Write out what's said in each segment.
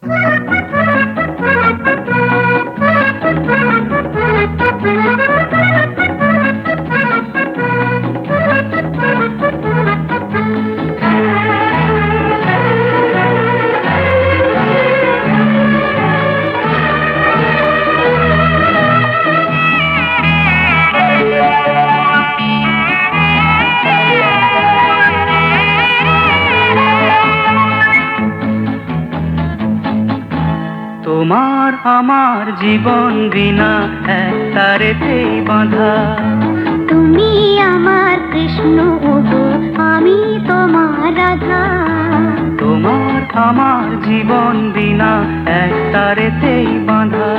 তোমার আমার জীবন বিনা এক তারেতেই বাঁধা। তুমি আমার কৃষ্ণ ওগো, আমি তোমার রাধা। তোমার আমার জীবন বিনা এক তারেতেই বাঁধা।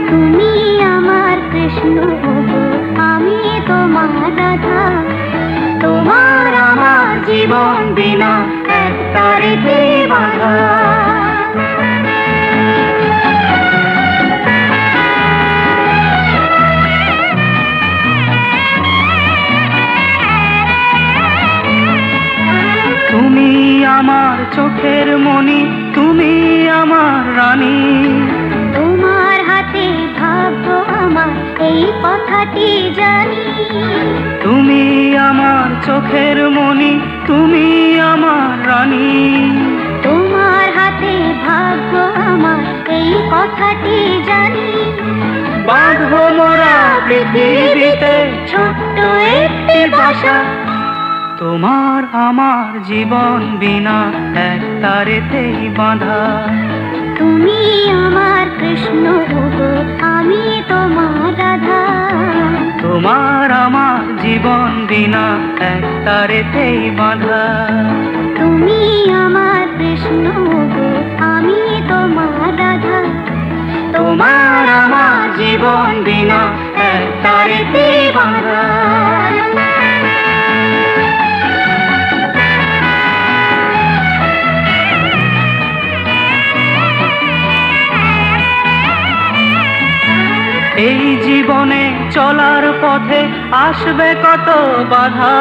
তুমি আমার কৃষ্ণ ওগো, আমি তোমার রাধা। তোমার আমার জীবন বিনা এক তারেতেই বাঁধা। তুমি আমার চোখের মণি, তুমি আমার রানী। তোমার হাতে ভাগ্য আমার, এই কথাটি জানি। তুমি আমার চোখের মণি, তুমি আমার রানী। তোমার হাতে ভাগ্য আমার, এই কথাটি জানি। বাঁধবো মোরা পৃথিবীতে ছোট্ট একটি বাসা। তোমার আমার জীবন বিনা এক তারেতেই বাঁধা। তুমি আমার কৃষ্ণ ওগো, আমি তোমার রাধা। তোমার আমার জীবন বিনা এক তারেতেই বাঁধা। তুমি আমার কৃষ্ণ ওগো, আমি তোমার রাধা। তোমার আমার জীবন বিনা এক তারেতেই বাঁধা। এই জীবনে চলার পথে আসবে কত বাধা।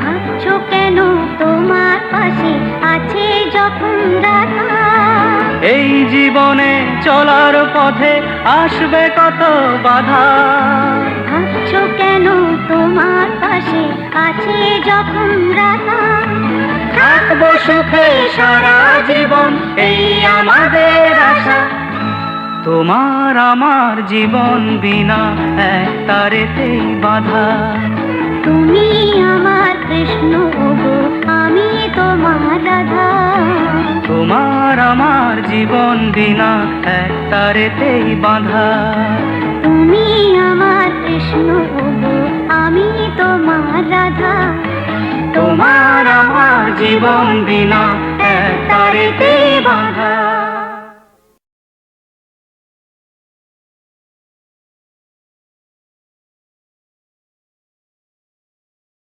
ভাবছো কেন তোমার পাশে আছে যখন রাধা। এই জীবনে চলার পথে আসবে কত বাধা। ভাবছো কেন তোমার পাশে আছে যখন রাধা। থাকবো সুখে সারা জীবন, এই আমাদের আশা। তোমার আমার জীবন বিনা এক তারেতেই বাঁধা। তুমি আমার কৃষ্ণ ওগো, আমি তোমার রাধা। তোমার আমার জীবন বিনা এক তারেতেই বাঁধা। তুমি আমার কৃষ্ণ ওগো, আমি তোমার রাধা। তোমার আমার জীবন বিনা এক তারেতেই বাঁধা।